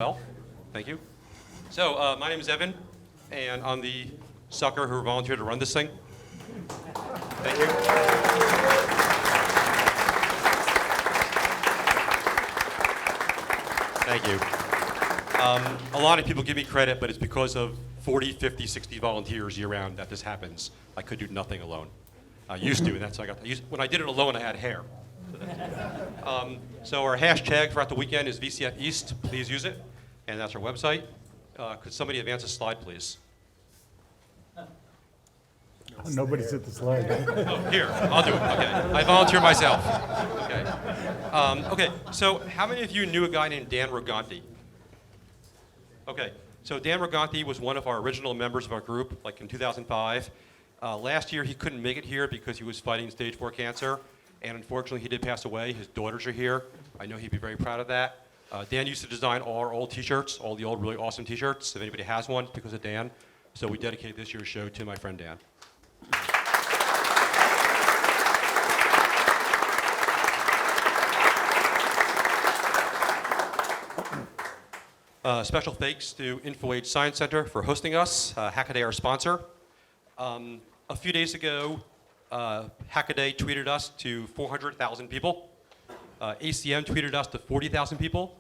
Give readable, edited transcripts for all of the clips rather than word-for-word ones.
Well, thank you. So my name is Evan, and I'm the sucker who volunteered to run this thing. Thank you. Thank you. A lot of people give me credit, but it's because of 40, 50, 60 volunteers year-round that this happens. I could do nothing alone. I used to, and that's how I got. When I did it alone, I had hair. So our hashtag throughout the weekend is VCF East. Please use it. And that's our website. Could somebody advance a slide, please? Nobody's at the slide. Oh, here, I'll do it. Okay, I volunteer myself. Okay. Okay. So how many of you knew a guy named Dan Roganti? Okay. So Dan Roganti was one of our original members of our group, like in 2005. Last year he couldn't make it here because he was fighting stage 4 cancer, and unfortunately he did pass away. His daughters are here. I know he'd be very proud of that. Dan used to design all our old T-shirts, all the old really awesome T-shirts. If anybody has one, it's because of Dan. So we dedicate this year's show to my friend Dan. Special thanks to InfoAge Science Center for hosting us, Hackaday our sponsor. A few days ago, Hackaday tweeted us to 400,000 people. ACM tweeted us to 40,000 people.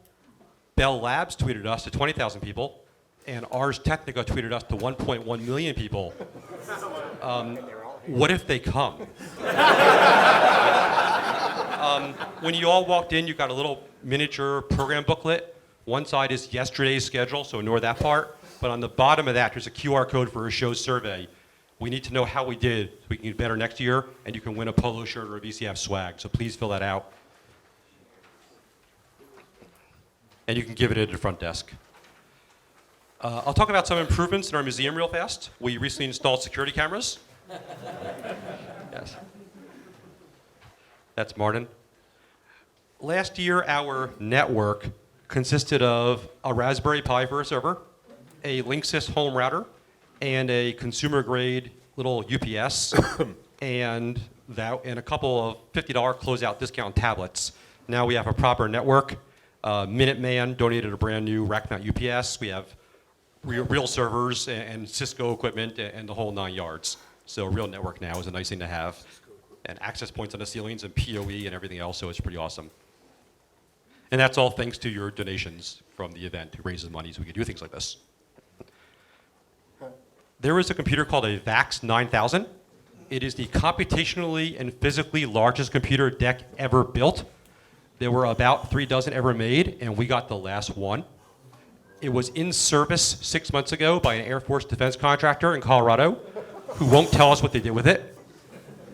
Bell Labs tweeted us to 20,000 people. And Ars Technica tweeted us to 1.1 million people. What if they come? When you all walked in, you got a little miniature program booklet. One side is yesterday's schedule, so ignore that part. But on the bottom of that, there's a QR code for a show survey. We need to know how we did so we can get better next year, and you can win a polo shirt or a VCF swag. So please fill that out. And you can give it at the front desk. I'll talk about some improvements in our museum real fast. We recently installed security cameras. Yes. That's Martin. Last year, our network consisted of a Raspberry Pi for a server, a Linksys home router, and a consumer-grade little UPS, and a couple of $50 closeout discount tablets. Now we have a proper network. Minuteman donated a brand new rack mount UPS. We have real servers and Cisco equipment and the whole 9 yards. So a real network now is a nice thing to have. And access points on the ceilings and PoE and everything else, so it's pretty awesome. And that's all thanks to your donations from the event who raises money so we can do things like this. There is a computer called a VAX 9000. It is the computationally and physically largest computer deck ever built. There were about 3 dozen ever made, and we got the last one. It was in service 6 months ago by an Air Force defense contractor in Colorado who won't tell us what they did with it.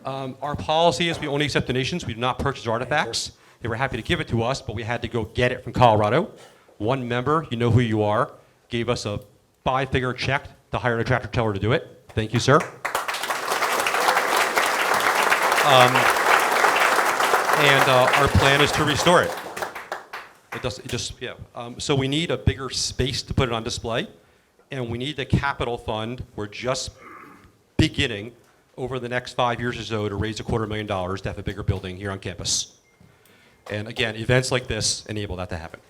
Our policy is we only accept donations. We do not purchase artifacts. They were happy to give it to us, but we had to go get it from Colorado. One member, you know who you are, gave us a 5-figure check to hire a tractor trailer to do it. Thank you, sir. Our plan is to restore it. So we need a bigger space to put it on display, and we need the capital fund. We're just beginning over the next 5 years or so to raise $250,000 to have a bigger building here on campus. And again, events like this enable that to happen.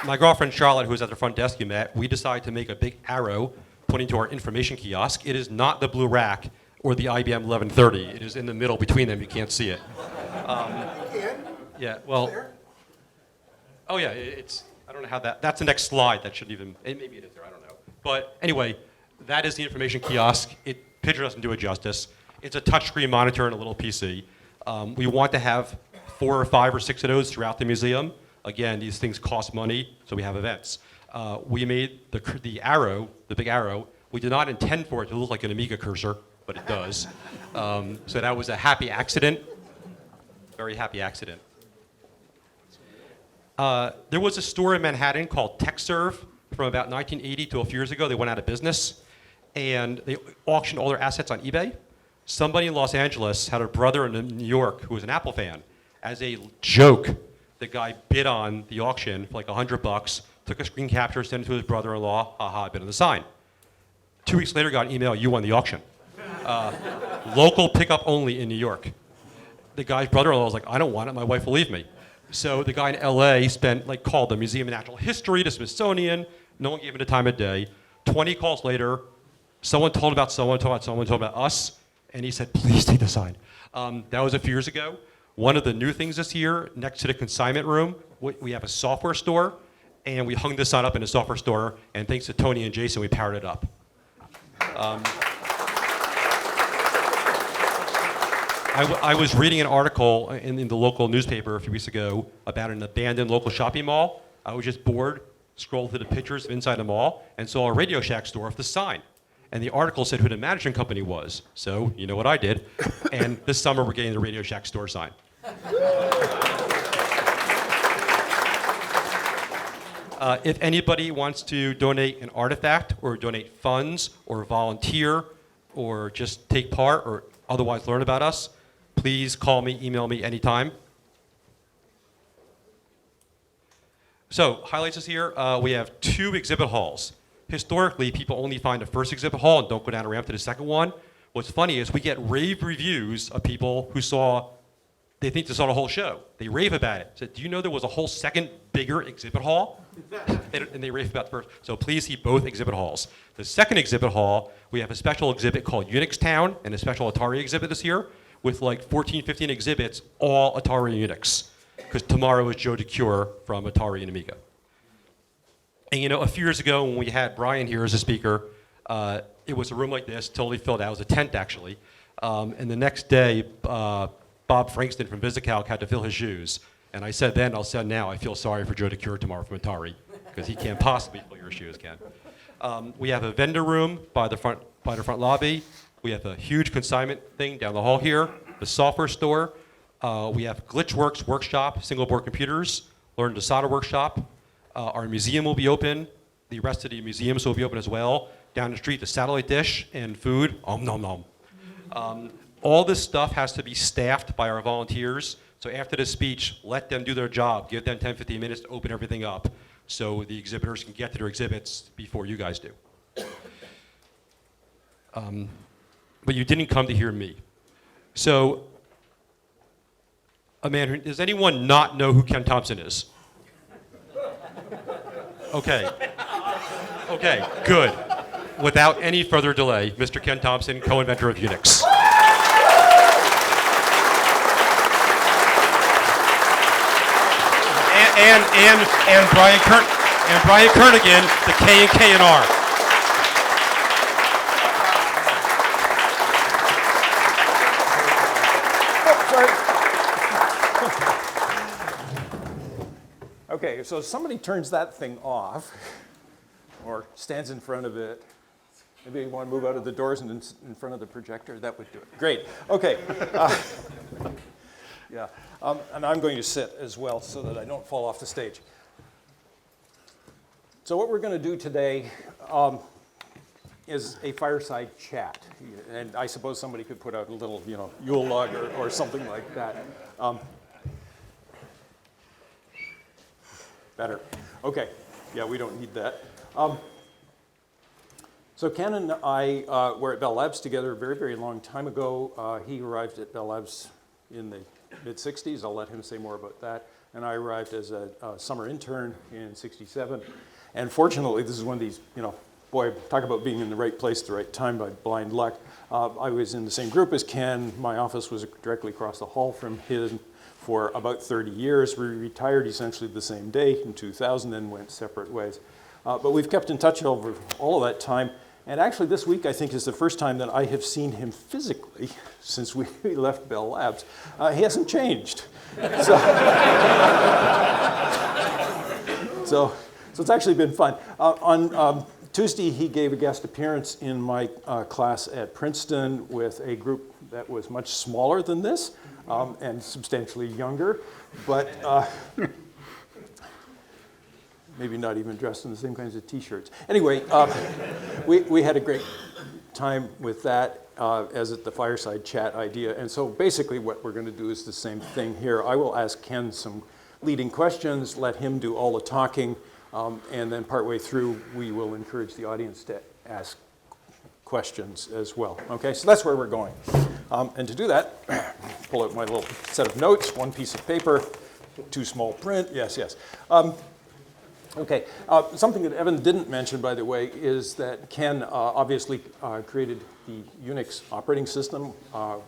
My girlfriend Charlotte, who was at the front desk you met, we decided to make a big arrow pointing to our information kiosk. It is not the blue rack or the IBM 1130. It is in the middle between them. You can't see it. Yeah, well. Oh yeah, I don't know how that's the next slide. That shouldn't even, maybe it is there, I don't know. But anyway, that is the information kiosk. Picture doesn't do it justice. It's a touchscreen monitor and a little PC. We want to have 4 or 5 or 6 of those throughout the museum. Again, these things cost money, so we have events. We made the arrow, the big arrow. We did not intend for it to look like an Amiga cursor, but it does. So that was a happy accident, very happy accident. There was a store in Manhattan called TechServe from about 1980 to a few years ago. They went out of business, and they auctioned all their assets on eBay. Somebody in Los Angeles had a brother in New York who was an Apple fan. As a joke, the guy bid on the auction for like $100, took a screen capture, sent it to his brother-in-law, haha, bid on the sign. 2 weeks later, got an email, you won the auction. Local pickup only in New York. the guy's brother-in-law was like, I don't want it, my wife will leave me. So the guy in LA called the Museum of Natural History, the Smithsonian, no one gave him the time of day. 20 calls later, someone told about someone, told about someone, told about us, and he said, please take the sign. That was a few years ago. One of the new things this year, next to the consignment room, we have a software store, and we hung this sign up in the software store, and thanks to Tony and Jason, we powered it up. I was reading an article in the local newspaper a few weeks ago about an abandoned local shopping mall. I was just bored, scrolled through the pictures of inside the mall, and saw a Radio Shack store with the sign. And the article said who the management company was. So, you know what I did. And this summer, we're getting the Radio Shack store sign. If anybody wants to donate an artifact or donate funds or volunteer or just take part or otherwise learn about us, please call me, email me anytime. So, highlights this year, we have 2 exhibit halls. Historically, people only find the first exhibit hall and don't go down a ramp to the second one. What's funny is we get rave reviews of people who they think they saw the whole show. They rave about it. Said, do you know there was a whole second bigger exhibit hall? And they rave about the first. So please see both exhibit halls. The second exhibit hall, we have a special exhibit called UNIX Town and a special Atari exhibit this year with like 14, 15 exhibits, all Atari and Unix. Because tomorrow is Joe DeCure from Atari and Amiga. And you know, a few years ago when we had Brian here as a speaker, it was a room like this, totally filled out. It was a tent, actually. And the next day, Bob Frankston from VisiCalc had to fill his shoes. And I said then, I'll say now, I feel sorry for Joe DeCure tomorrow from Atari, because he can't possibly fill your shoes, Ken. We have a vendor room by the front lobby. We have a huge consignment thing down the hall here, the software store. We have Glitchworks workshop, single board computers, learn the solder workshop. Our museum will be open. The rest of the museums will be open as well. Down the street, the satellite dish and food, nom nom. All this stuff has to be staffed by our volunteers. So after the speech, let them do their job. Give them 10, 15 minutes to open everything up so the exhibitors can get to their exhibits before you guys do. But you didn't come to hear me. So, does anyone not know who Ken Thompson is? Okay. Okay, good. Without any further delay, Mr. Ken Thompson, co-inventor of UNIX. And Brian Kernighan, the K and K and R. Okay, so if somebody turns that thing off or stands in front of it, maybe you want to move out of the doors and in front of the projector, that would do it. Great, okay. Yeah, and I'm going to sit as well so that I don't fall off the stage. So what we're going to do today is a fireside chat. And I suppose somebody could put out a little, Yule log or something like that. Better. Okay. Yeah, we don't need that. So Ken and I were at Bell Labs together a very, very long time ago. He arrived at Bell Labs in the mid-'60s. I'll let him say more about that. And I arrived as a summer intern in '67. And fortunately, this is one of these, boy, talk about being in the right place at the right time by blind luck. I was in the same group as Ken. My office was directly across the hall from his for about 30 years. We retired essentially the same day in 2000 and went separate ways. But we've kept in touch over all of that time. And actually this week, I think, is the first time that I have seen him physically since we left Bell Labs. He hasn't changed. So it's actually been fun. On Tuesday, he gave a guest appearance in my class at Princeton with a group that was much smaller than this and substantially younger, but maybe not even dressed in the same kinds of t-shirts. Anyway, we had a great time with that as at the fireside chat idea. And so basically what we're going to do is the same thing here. I will ask Ken some leading questions, let him do all the talking, and then partway through we will encourage the audience to ask questions as well. Okay, so that's where we're going. And to do that, pull out my little set of notes, one piece of paper, too small print, yes, yes. Okay, something that Evan didn't mention, by the way, is that Ken obviously created the UNIX operating system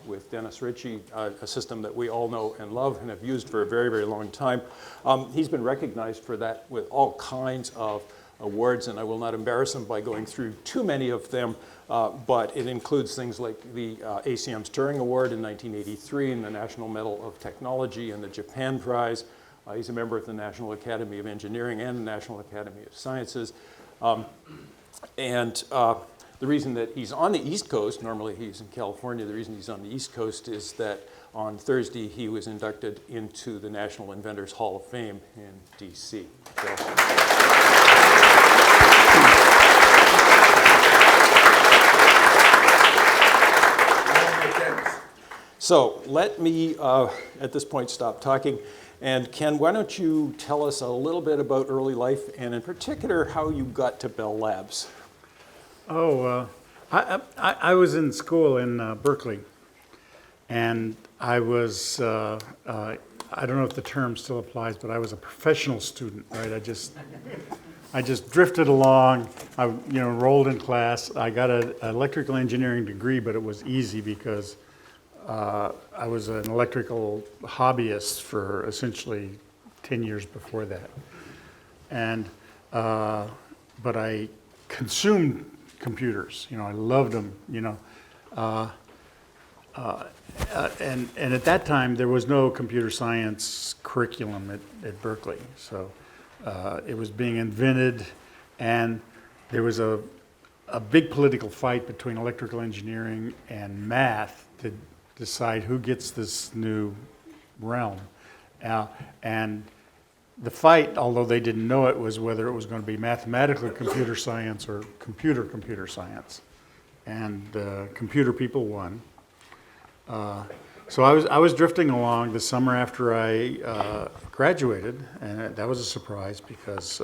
with Dennis Ritchie, a system that we all know and love and have used for a very, very long time. He's been recognized for that with all kinds of awards, and I will not embarrass him by going through too many of them, but it includes things like the ACM's Turing Award in 1983 and the National Medal of Technology and the Japan Prize. He's a member of the National Academy of Engineering and the National Academy of Sciences. The reason that he's on the East Coast, normally he's in California, the reason he's on the East Coast is that on Thursday he was inducted into the National Inventors Hall of Fame in DC. So let me, at this point, stop talking. And Ken, why don't you tell us a little bit about early life, and in particular, how you got to Bell Labs? Oh, I was in school in Berkeley, and I was, I don't know if the term still applies, but I was a professional student, right? I just drifted along. I enrolled in class. I got an electrical engineering degree, but it was easy because I was an electrical hobbyist for essentially 10 years before that. And, but I consumed computers, I loved them, and at that time there was no computer science curriculum at Berkeley. So it was being invented, and there was a big political fight between electrical engineering and math to decide who gets this new realm. And the fight, although they didn't know it, was whether it was going to be mathematical computer science or computer science. And computer people won. So I was drifting along the summer after I graduated, and that was a surprise because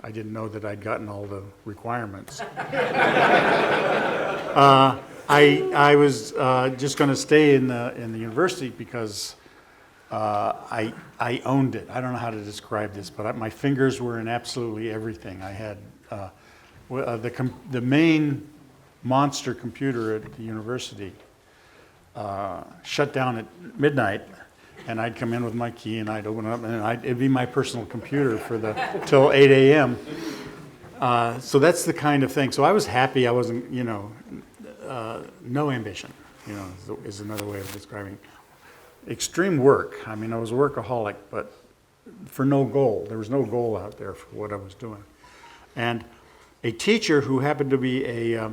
I didn't know that I'd gotten all the requirements. I was just going to stay in the university because I owned it. I don't know how to describe this, but my fingers were in absolutely everything. I had the main monster computer at the university shut down at midnight, and I'd come in with my key and I'd open it up, and it'd be my personal computer for till 8 a.m. So that's the kind of thing. So I was happy. I wasn't, no ambition, is another way of describing extreme work. I mean, I was a workaholic, but for no goal. There was no goal out there for what I was doing. And a teacher who happened to be a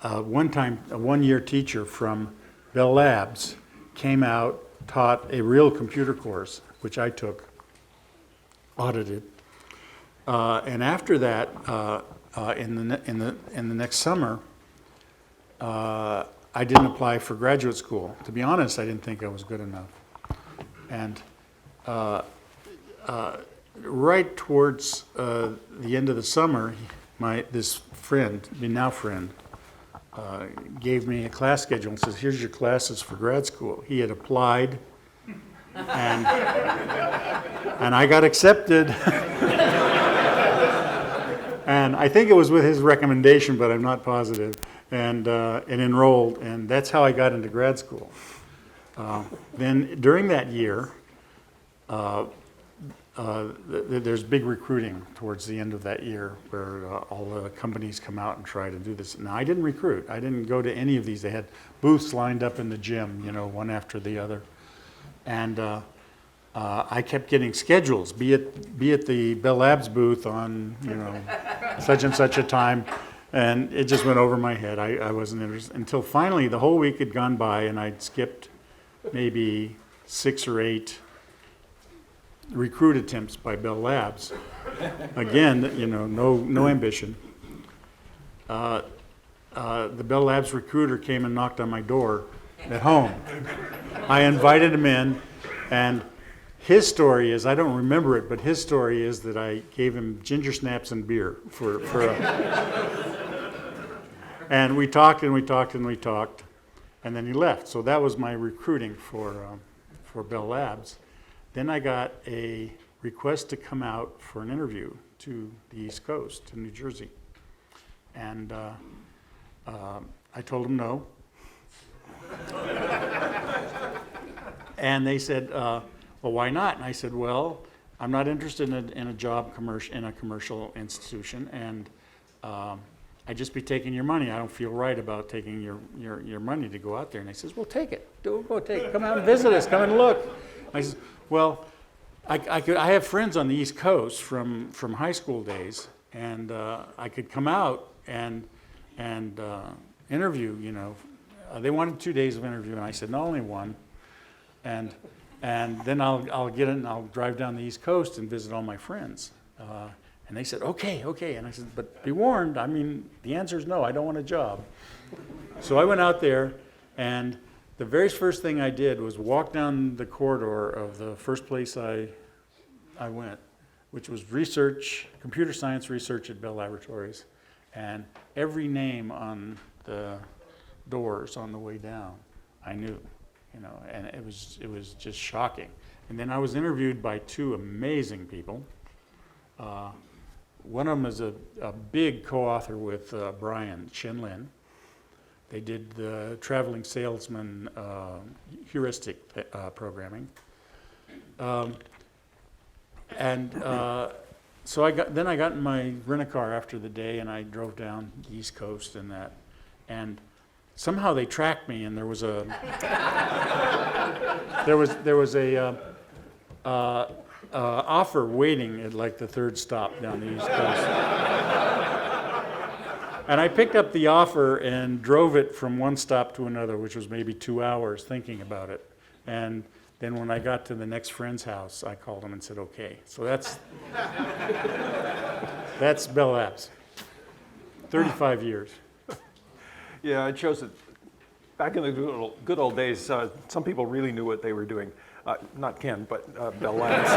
one-year teacher from Bell Labs came out, taught a real computer course, which I took, audited, and after that, in the next summer, I didn't apply for graduate school. To be honest, I didn't think I was good enough. And right towards the end of the summer, this friend, now friend, gave me a class schedule and says, "Here's your classes for grad school." He had applied, and I got accepted. And I think it was with his recommendation, but I'm not positive, and enrolled, and that's how I got into grad school. Then during that year, there's big recruiting towards the end of that year where all the companies come out and try to do this. Now, I didn't recruit. I didn't go to any of these. They had booths lined up in the gym, one after the other. And I kept getting schedules, be at the Bell Labs booth on, such and such a time. And it just went over my head. I wasn't interested until finally the whole week had gone by and I'd skipped maybe 6 or 8 recruit attempts by Bell Labs. Again, no ambition. The Bell Labs recruiter came and knocked on my door at home. I invited him in, and his story is, I don't remember it, but his story is that I gave him ginger snaps and beer for And we talked and we talked and we talked, and then he left. So that was my recruiting for Bell Labs. Then I got a request to come out for an interview to the East Coast, to New Jersey. And I told them no. And they said, well, why not? And I said, well, I'm not interested in a job in a commercial institution, and I'd just be taking your money. I don't feel right about taking your money to go out there. And they says, well, take it. Go take it. Come out and visit us. Come and look. I said, well, I have friends on the East Coast from high school days, and I could come out and interview. They wanted 2 days of interview, and I said, no, only one. And then I'll get in and I'll drive down the East Coast and visit all my friends. And they said, okay. And I said, but be warned, the answer is no, I don't want a job. So I went out there, and the very first thing I did was walk down the corridor of the first place I went, which was computer science research at Bell Laboratories. And every name on the doors on the way down, I knew. And it was just shocking. And then I was interviewed by two amazing people. One of them is a big co-author with Brian Kernighan. They did the traveling salesman heuristic programming. So I got in my rent-a-car after the day, and I drove down the East Coast and that. And somehow they tracked me, and there was a offer waiting at like the third stop down the East Coast. And I picked up the offer and drove it from one stop to another, which was maybe 2 hours thinking about it. And then when I got to the next friend's house, I called him and said, okay. So that's Bell Labs. 35 years. Yeah, it shows that back in the good old days, some people really knew what they were doing. Not Ken, but Bell Labs.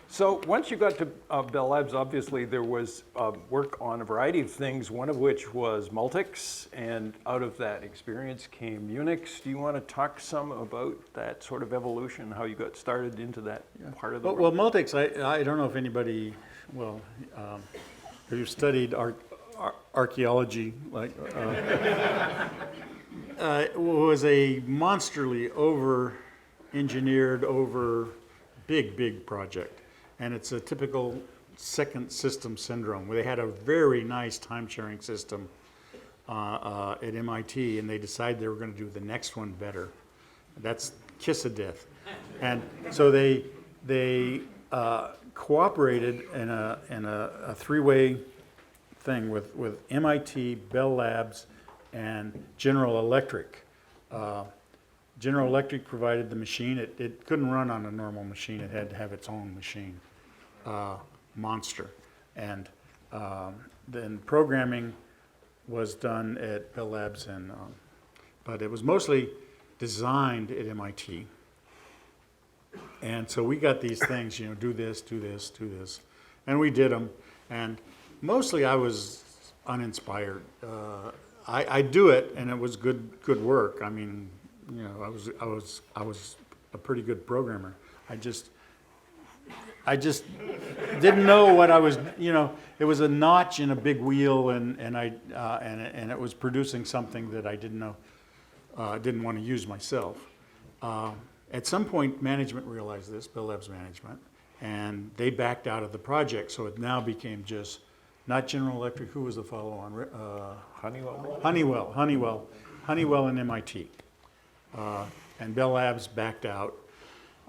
So once you got to Bell Labs, obviously there was work on a variety of things, one of which was Multics, and out of that experience came UNIX. Do you want to talk some about that sort of evolution, how you got started into that part of the Well, world? Multics, I don't know if anybody, if you've studied archaeology, was a monsterly over-engineered, big project. And it's a typical second system syndrome, where they had a very nice time-sharing system at MIT, and they decided they were going to do the next one better. That's kiss of death. And so they cooperated in a three-way thing with MIT, Bell Labs, and General Electric. General Electric provided the machine. It couldn't run on a normal machine. It had to have its own machine, Monster. And then programming was done at Bell Labs, but it was mostly designed at MIT. And so we got these things, do this, do this, do this. And we did them. And mostly I was uninspired. I do it, and it was good work. I was a pretty good programmer. I just didn't know what I was. It was a notch in a big wheel, and it was producing something that I didn't know, didn't want to use myself. At some point, management realized this, Bell Labs management, and they backed out of the project. So it now became just not General Electric. Who was the follow-on? Honeywell and MIT. And Bell Labs backed out.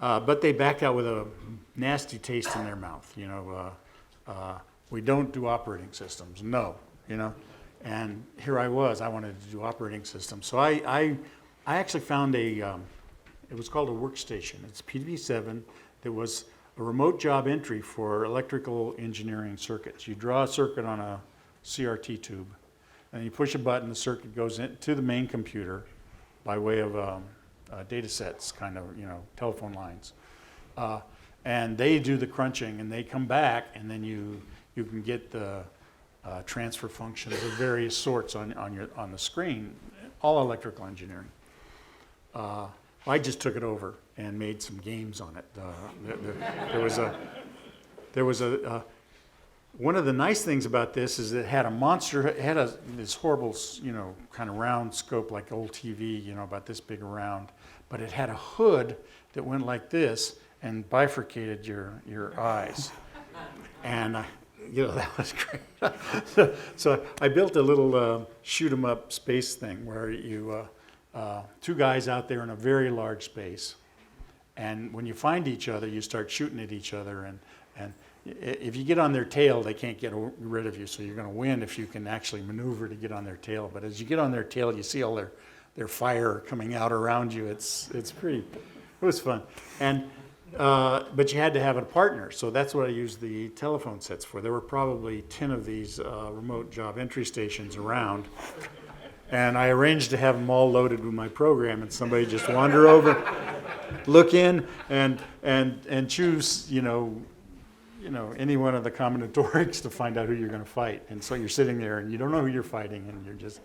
But they backed out with a nasty taste in their mouth. We don't do operating systems. No, And here I wanted to do operating systems. So I actually found it was called a workstation. It's PDB-7. That was a remote job entry for electrical engineering circuits. You draw a circuit on a CRT tube, and you push a button, the circuit goes into the main computer by way of data sets, kind of, telephone lines. And they do the crunching, and they come back, and then you can get the transfer functions of various sorts on the screen, all electrical engineering. I just took it over and made some games on it. There was a one of the nice things about this is it had this horrible, kind of round scope like old TV, about this big around, but it had a hood that went like this and bifurcated your eyes. And that was great. So I built a little shoot 'em up space thing where you, two guys out there in a very large space, and when you find each other, you start shooting at each other, and if you get on their tail, they can't get rid of you, so you're going to win if you can actually maneuver to get on their tail. But as you get on their tail, you see all their fire coming out around you. It was fun. And but you had to have a partner, so that's what I used the telephone sets for. There were probably 10 of these remote job entry stations around, and I arranged to have them all loaded with my program, and somebody just wander over, look in, and choose, any one of the combinatorics to find out who you're going to fight. And so you're sitting there, and you don't know who you're fighting, and you're just.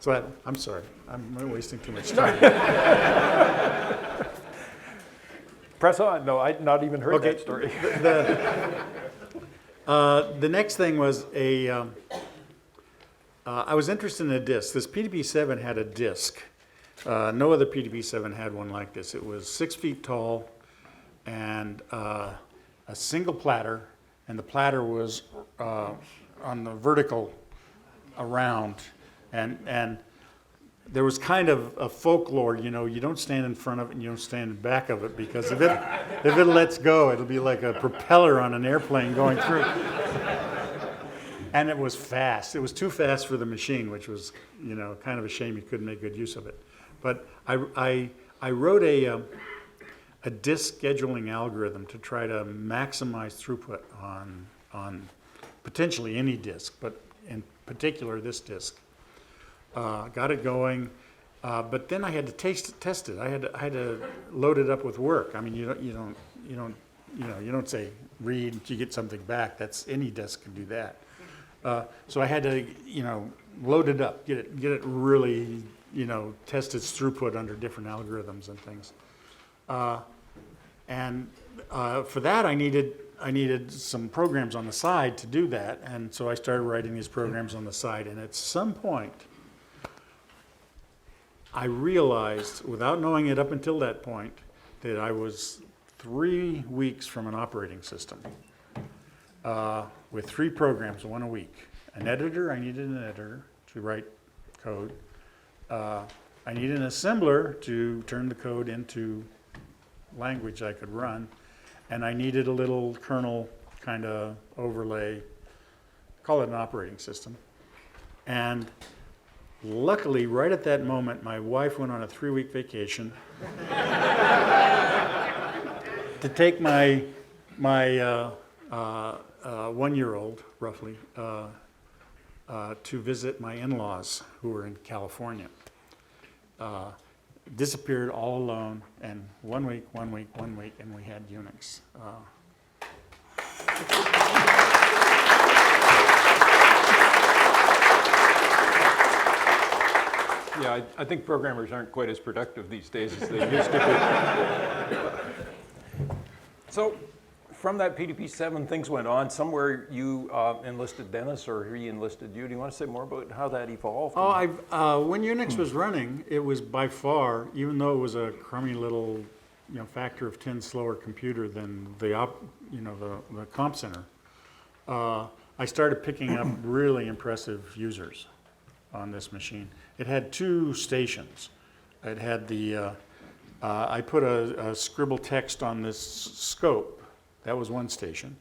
So I'm sorry, I'm wasting too much time. Press on. No, I'd not even heard that story. The next thing was I was interested in a disk. This PDP-7 had a disk. No other PDP-7 had one like this. It was 6 feet tall and a single platter, and the platter was on the vertical around, and there was kind of a folklore, you don't stand in front of it and you don't stand in back of it, because if it lets go, it'll be like a propeller on an airplane going through. And it was fast. It was too fast for the machine, which was, kind of a shame you couldn't make good use of it. But I wrote a disk scheduling algorithm to try to maximize throughput on potentially any disk, but in particular this disk. Got it going, but then I had to test it. I had to load it up with work. I mean, you don't say read, you get something back. That's any disk can do that. So I had to load it up, get it really test its throughput under different algorithms and things. And for that I needed some programs on the side to do that, and so I started writing these programs on the side. And at some point, I realized, without knowing it up until that point, that I was 3 weeks from an operating system with 3 programs, one a week. An editor, I needed an editor to write code. I needed an assembler to turn the code into language I could run. And I needed a little kernel kind of overlay, call it an operating system. And luckily, right at that moment, my wife went on a 3-week vacation to take my 1-year-old, roughly, to visit my in-laws who were in California. Disappeared all alone, and 1 week, and we had UNIX. Yeah, I think programmers aren't quite as productive these days as they used to be. So, from that PDP-7, things went on. Somewhere you enlisted Dennis, or he enlisted you. Do you want to say more about how that evolved? Oh, when Unix was running, it was by far, even though it was a crummy little, factor of 10 slower computer than the comp center. I started picking up really impressive users on this machine. It had 2 stations. It had I put a scribble text on this scope. That was one station,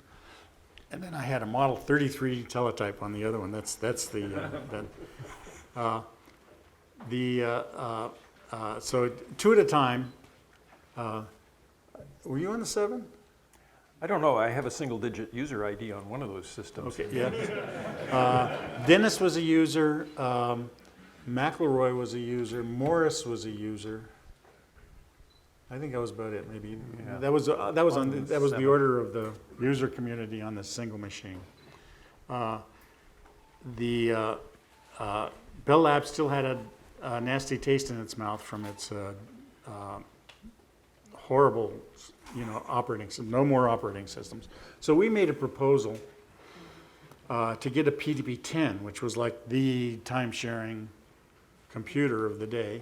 and then I had a Model 33 teletype on the other one. That's so 2 at a time. Were you on the 7? I don't know. I have a single-digit user ID on one of those systems. Okay, yeah. Dennis was a user. McElroy was a user. Morris was a user. I think that was about it. Maybe that was the order of the user community on this single machine. Bell Labs still had a nasty taste in its mouth from its horrible, operating system. No more operating systems. So we made a proposal to get a PDP-10, which was like the time-sharing computer of the day,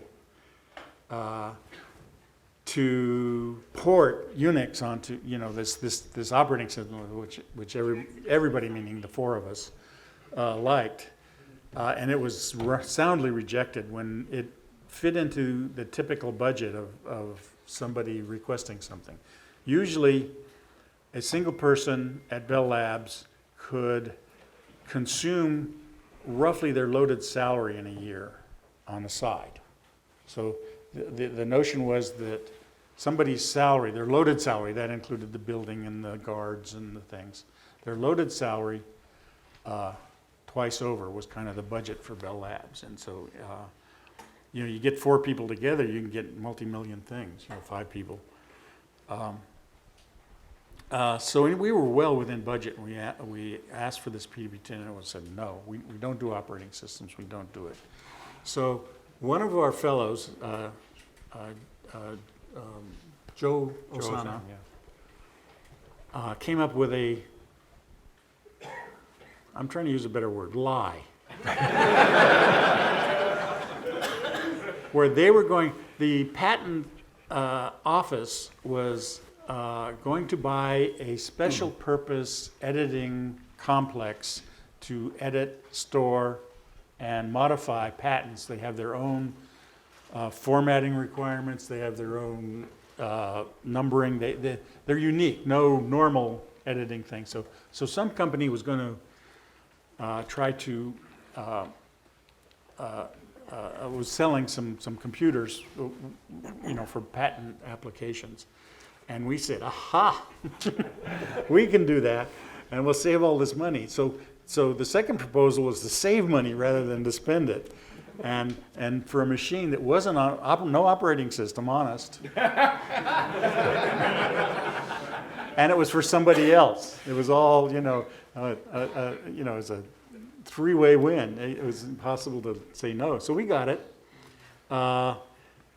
to port UNIX onto this operating system, which everybody, meaning the four of us, liked, and it was soundly rejected when it fit into the typical budget of somebody requesting something. Usually, a single person at Bell Labs could consume roughly their loaded salary in a year on the side. So the notion was that somebody's salary, their loaded salary, that included the building and the guards and the things, their loaded salary twice over was kind of the budget for Bell Labs. And so, you get four people together, you can get multi-million things, 5 people. So we were well within budget. We asked for this PDP-10 and it was said, no, we don't do operating systems, we don't do it. So one of our fellows, Joe Osana, came up with I'm trying to use a better word, lie. Where they were going, the patent office was going to buy a special purpose editing complex to edit, store, and modify patents. They have their own formatting requirements. They have their own numbering. They're unique, no normal editing thing. So some company was going to try to, was selling some computers, for patent applications. And we said, aha, we can do that, and we'll save all this money. So the second proposal was to save money rather than to spend it. And for a machine that wasn't on, no operating system, honest. And it was for somebody else. It was all, it was a three-way win. It was impossible to say no. So we got it.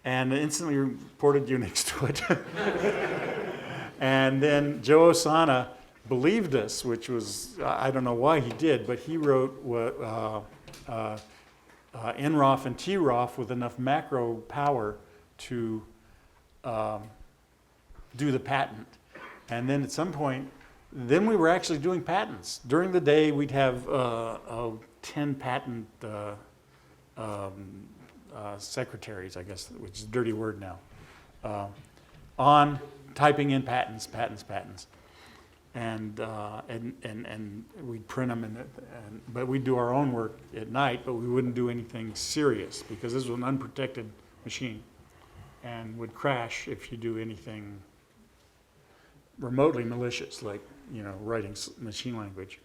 And instantly ported Unix to it. And then Joe Osana believed us, which was, I don't know why he did, but he wrote what nroff and troff with enough macro power to do the patent. And then at some point, then we were actually doing patents. During the day, we'd have 10 patent secretaries, I guess, which is a dirty word now, on typing in patents. And we'd print them, but we'd do our own work at night, but we wouldn't do anything serious because this was an unprotected machine and would crash if you do anything remotely malicious, like, writing machine language.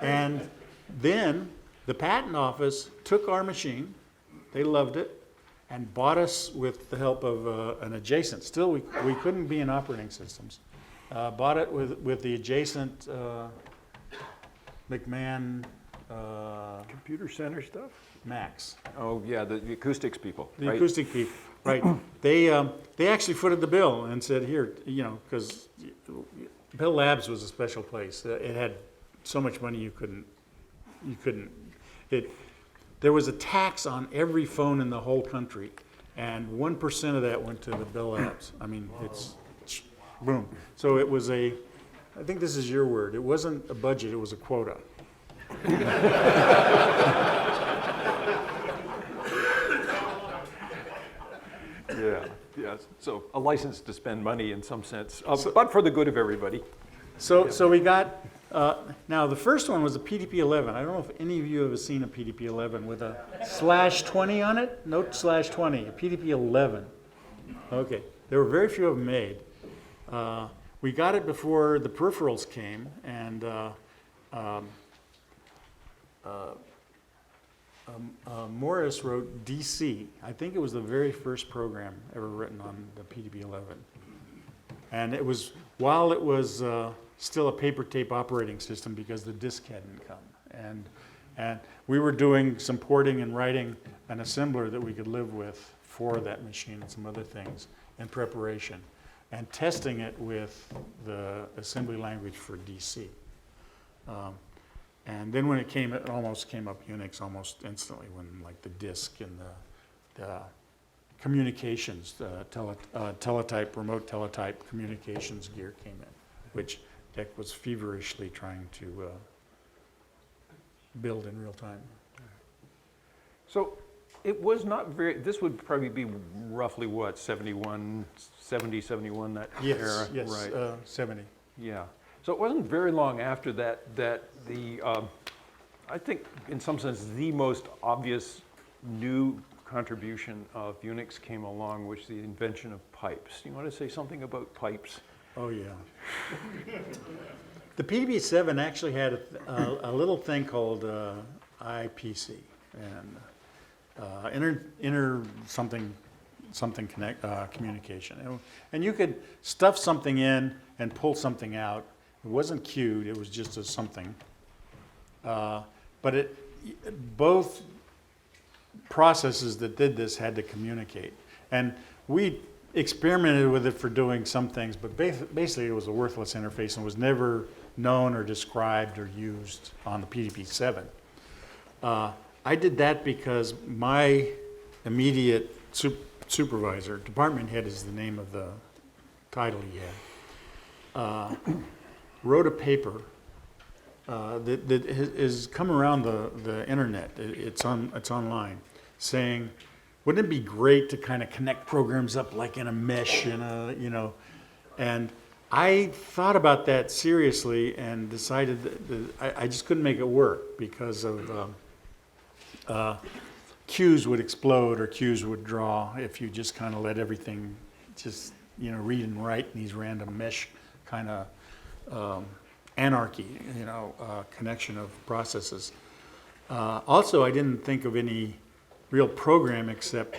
And then the patent office took our machine, they loved it, and bought us with the help of an adjacent. Still, we couldn't be in operating systems. Bought it with the adjacent McMahon Computer center stuff? Max. Oh, yeah, the acoustics people, The right? acoustic people, right. They actually footed the bill and said, here, because Bell Labs was a special place. It had so much money you couldn't. There was a tax on every phone in the whole country, and 1% of that went to the Bell Labs. I mean, it's boom. So it was I think this is your word. It wasn't a budget, it was a quota. Yeah. So a license to spend money in some sense, but for the good of everybody. So we got, now the first one was a PDP-11. I don't know if any of you have seen a PDP-11 with a /20 on it. Note /20, a PDP-11. Okay, there were very few of them made. We got it before the peripherals came, and Morris wrote DC. I think it was the very first program ever written on the PDP-11. And it was while it was still a paper tape operating system because the disk hadn't come. And we were doing some porting and writing an assembler that we could live with for that machine and some other things in preparation, and testing it with the assembly language for DC. And then when it almost came up Unix almost instantly, when like the disk and the communications, teletype, remote teletype communications gear came in, which Dick was feverishly trying to build in real time. So it was not very, this would probably be roughly what, 71, that era? Yes, Right. 70. Yeah. So it wasn't very long after that the, I think in some sense, the most obvious new contribution of Unix came along, which is the invention of pipes. Do you want to say something about pipes? Oh, yeah. The PDB-7 actually had a little thing called IPC, and inter something communication. And you could stuff something in and pull something out. It wasn't queued, it was just a something. But both processes that did this had to communicate. And we experimented with it for doing some things, but basically it was a worthless interface and was never known or described or used on the PDB-7. I did that because my immediate supervisor, department head is the name of the title he had, wrote a paper that has come around the internet. It's online, saying, wouldn't it be great to kind of connect programs up like in a mesh, and I thought about that seriously and decided that I just couldn't make it work because of queues would explode or queues would draw if you just kind of let everything just read and write in these random mesh kind of anarchy, connection of processes. Also, I didn't think of any real program except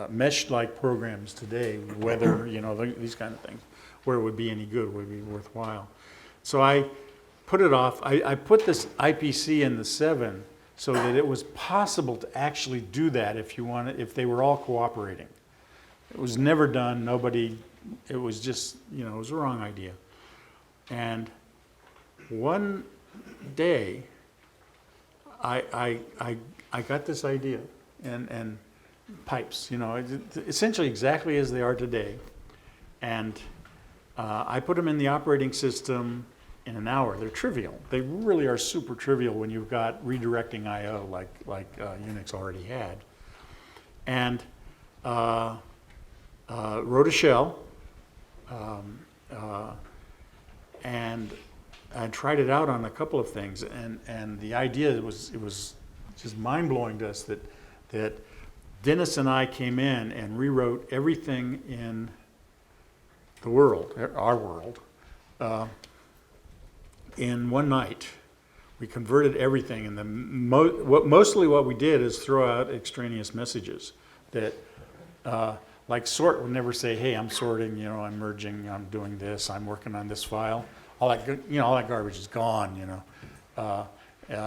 mesh-like programs today, weather, these kind of things, where it would be any good, would be worthwhile. So I put it off. I put this IPC in the 7 so that it was possible to actually do that if they were all cooperating. It was never done. It was just, it was a wrong idea. And one day, I got this idea, and pipes, essentially exactly as they are today. And I put them in the operating system in an hour. They're trivial. They really are super trivial when you've got redirecting I/O like Unix already had. And wrote a shell, and I tried it out on a couple of things, and the idea was just mind-blowing to us that Dennis and I came in and rewrote everything in the world, our world, in one night. We converted everything, and mostly what we did is throw out extraneous messages that, like sort would never say, hey, I'm sorting, I'm merging, I'm doing this, I'm working on this file. All that garbage is gone,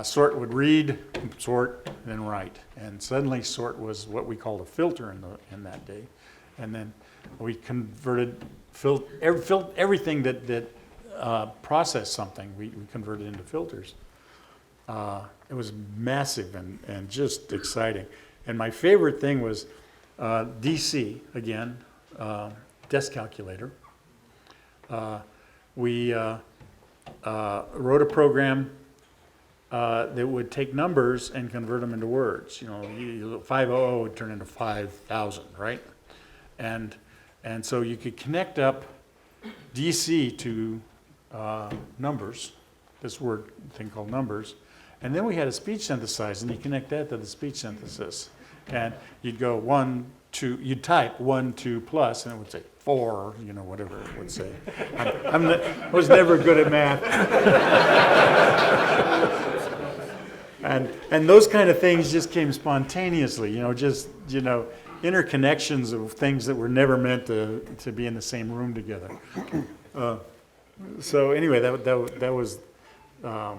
Sort would read, sort, then write. And suddenly sort was what we called a filter in that day. And then we converted, everything that processed something, we converted into filters. It was massive and just exciting. And my favorite thing was DC, again, desk calculator. We wrote a program that would take numbers and convert them into words. 500 would turn into 5,000, right? And so you could connect up DC to numbers, this word thing called numbers, and then we had a speech synthesizer, and you connect that to the speech synthesis, and you'd go 1, 2, you'd type 1, 2 plus, and it would say 4, whatever it would say. I was never good at math. And those kind of things just came spontaneously, in interconnections of things that were never meant to be in the same room together. So anyway, that was a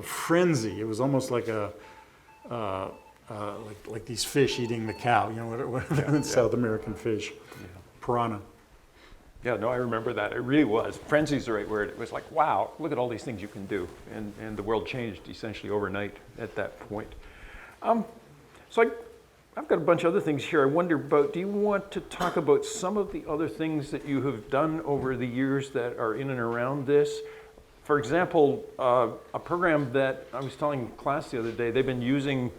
frenzy. It was almost like like these fish eating the cow, you know, what South American fish, piranha. Yeah, no, I remember that. It really was. Frenzy's the right word. It was like, wow, look at all these things you can do. And the world changed essentially overnight at that point. So I've got a bunch of other things here I wonder about. Do you want to talk about some of the other things that you have done over the years that are in and around this? For example, a program that I was telling class the other day, they've been using,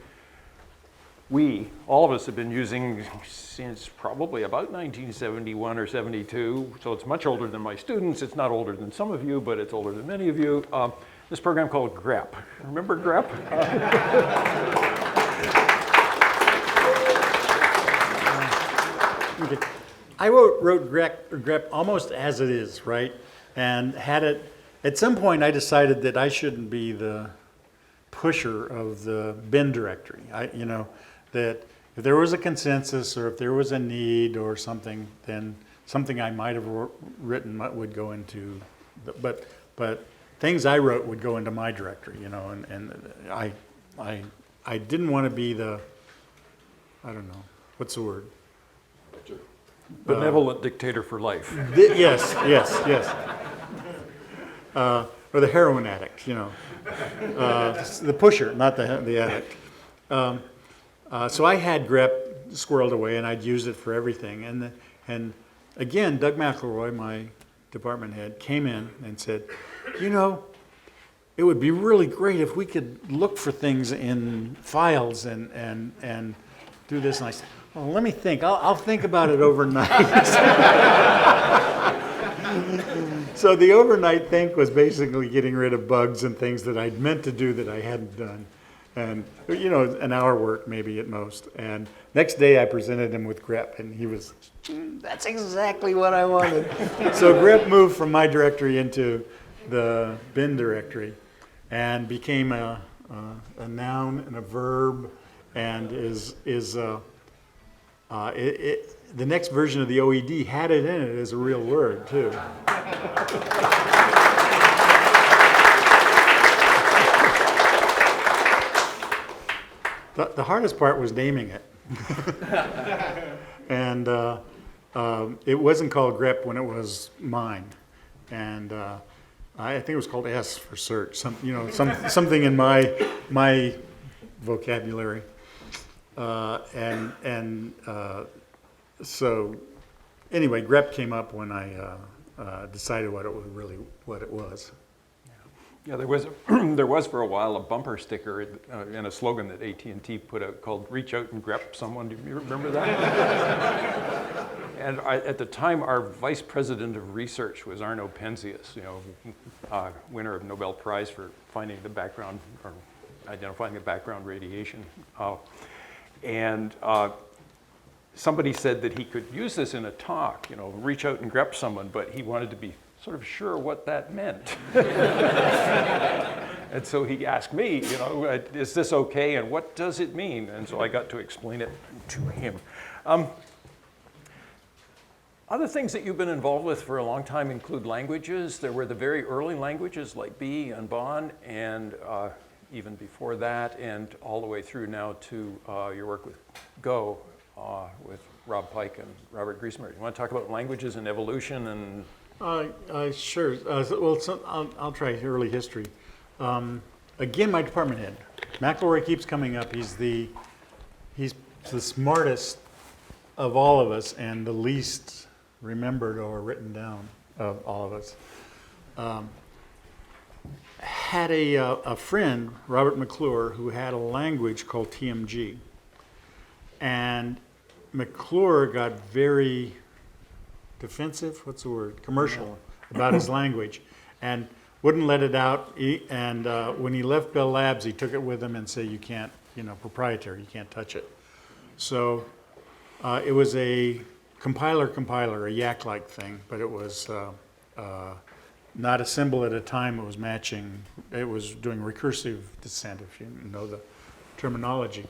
all of us have been using since probably about 1971 or 72, so it's much older than my students. It's not older than some of you, but it's older than many of you. This program called GREP. Remember GREP? Okay. I wrote GREP almost as it is, right? And had it, at some point I decided that I shouldn't be the pusher of the bin directory. You know, that if there was a consensus or if there was a need or something, then something I might have written would go into, but things I wrote would go into my directory, you know, and I didn't want to be the, I don't know, what's the word? Benevolent dictator for life. Yes. Or the heroin addict, you know. The pusher, not the addict. So I had GREP squirreled away, and I'd use it for everything. And again, Doug McElroy, my department head, came in and said, you know, it would be really great if we could look for things in files and do this. And I said, well, let me think. I'll think about it overnight. So the overnight think was basically getting rid of bugs and things that I'd meant to do that I hadn't done. And, you know, an hour work maybe at most. And next day I presented him with GREP, and he was, that's exactly what I wanted. So GREP moved from my directory into the bin directory and became a noun and a verb, and the next version of the OED had it in it as a real word, too. The hardest part was naming it. And it wasn't called GREP when it was mine. And I think it was called S for search, something in my vocabulary. So anyway, GREP came up when I decided what it was. Yeah, there was for a while a bumper sticker and a slogan that AT&T put out called "Reach out and grep someone." Do you remember that? And at the time, our vice president of research was Arno Penzias, winner of Nobel Prize for finding the background or identifying the background radiation. And somebody said that he could use this in a talk, reach out and grep someone, but he wanted to be sort of sure what that meant. And so he asked me, is this okay and what does it mean? And so I got to explain it to him. Other things that you've been involved with for a long time include languages. There were the very early languages like B and Bon, and even before that, and all the way through now to your work with Go, with Rob Pike and Robert Griesemer. You want to talk about languages and evolution and? Sure. I'll try early history. Again, my department head, McElroy, keeps coming up. He's the smartest of all of us and the least remembered or written down of all of us. Had a friend, Robert McClure, who had a language called TMG. And McClure got very defensive, what's the word? Commercial about his language, and wouldn't let it out. When he left Bell Labs, he took it with him and said, you can't, proprietary, you can't touch it. So it was a compiler, a Yak-like thing, but it was not a symbol at a time. It was matching. It was doing recursive descent, if you know the terminology.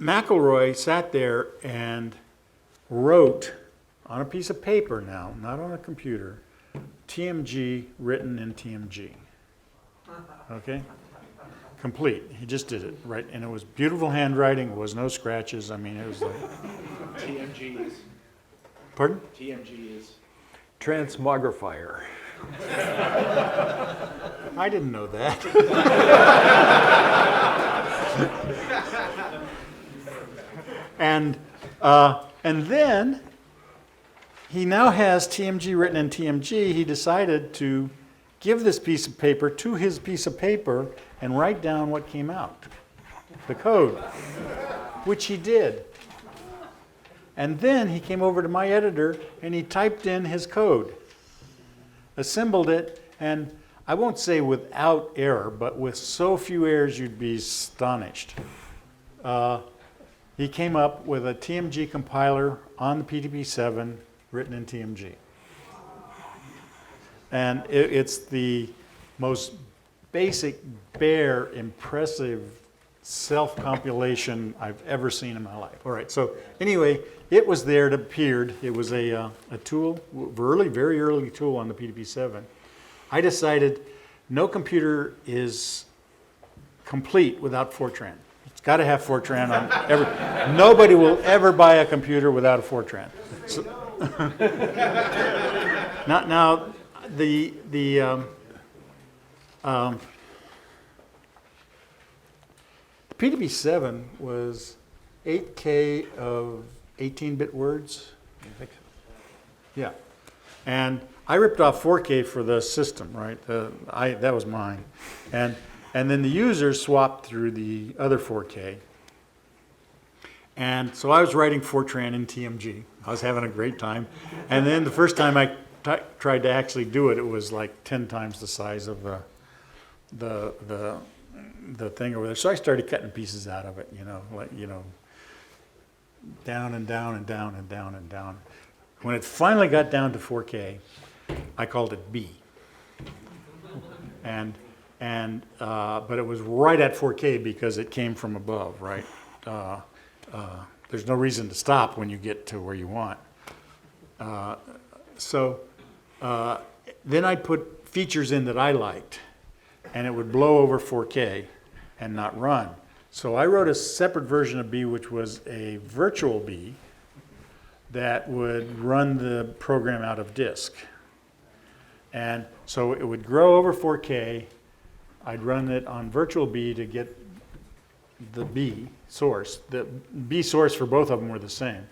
McElroy sat there and wrote on a piece of paper now, not on a computer, TMG written in TMG. Okay? Complete. He just did it, right? And it was beautiful handwriting. There was no scratches. I mean, it was like... TMG is. Pardon? TMG is. Transmogrifier. I didn't know that. And then he now has TMG written in TMG. He decided to give this piece of paper to his piece of paper and write down what came out, the code, which he did. And then he came over to my editor and he typed in his code, assembled it, and I won't say without error, but with so few errors you'd be astonished. He came up with a TMG compiler on the PTP-7 written in TMG. And it's the most basic, bare, impressive self-compilation I've ever seen in my life. All right, so anyway, it was there, it appeared. It was a tool, very early tool on the PTP-7. I decided no computer is complete without Fortran. It's got to have Fortran on every. Nobody will ever buy a computer without a Fortran. So, now, the PTP-7 was 8K of 18-bit words. I think so. Yeah, and I ripped off 4K for the system, right? That was mine, and then the users swapped through the other 4K, and so I was writing Fortran in TMG. I was having a great time, and then the first time I tried to actually do it, it was like 10 times the size of the thing over there. So I started cutting pieces out of it, down and down and down and down and down. When it finally got down to 4K, I called it B. But it was right at 4K because it came from above, right? There's no reason to stop when you get to where you want. Then I'd put features in that I liked, and it would blow over 4K and not run. So I wrote a separate version of B, which was a virtual B that would run the program out of disk. And so it would grow over 4K. I'd run it on virtual B to get the B source. The B source for both of them were the same.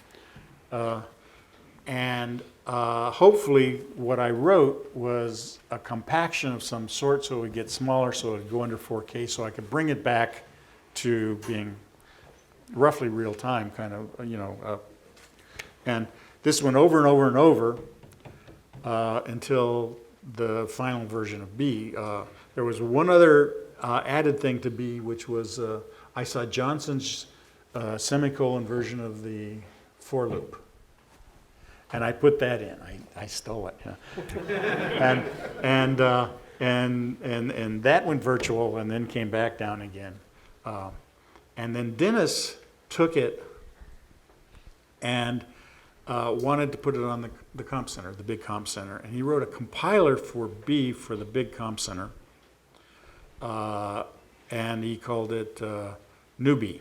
Hopefully what I wrote was a compaction of some sort so it would get smaller, so it would go under 4K, so I could bring it back to being roughly real time, kind of, and this went over and over and over until the final version of B. There was one other added thing to B, which was I saw Johnson's semicolon version of the for loop. And I put that in. I stole it. Yeah. And that went virtual and then came back down again. And then Dennis took it and wanted to put it on the comp center, the big comp center. And he wrote a compiler for B for the big comp center. And he called it NewB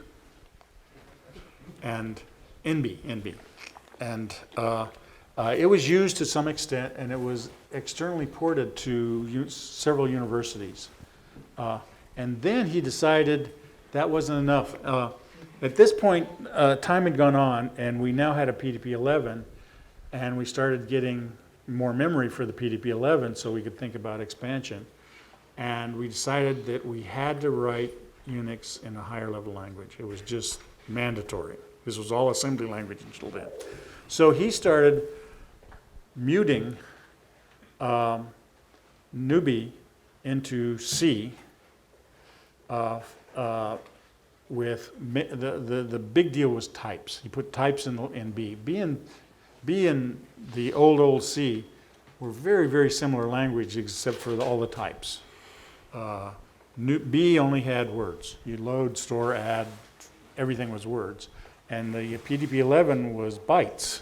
and NB. And it was used to some extent, and it was externally ported to several universities. And then he decided that wasn't enough. At this point, time had gone on, and we now had a PTP-11, and we started getting more memory for the PTP-11 so we could think about expansion. And we decided that we had to write UNIX in a higher level language. It was just mandatory. This was all assembly language until then. So he started muting NewB into C with the big deal was types. He put types in B. B and the old C were very, very similar language except for all the types. B only had words. You load, store, add, everything was words. And the PDP-11 was bytes.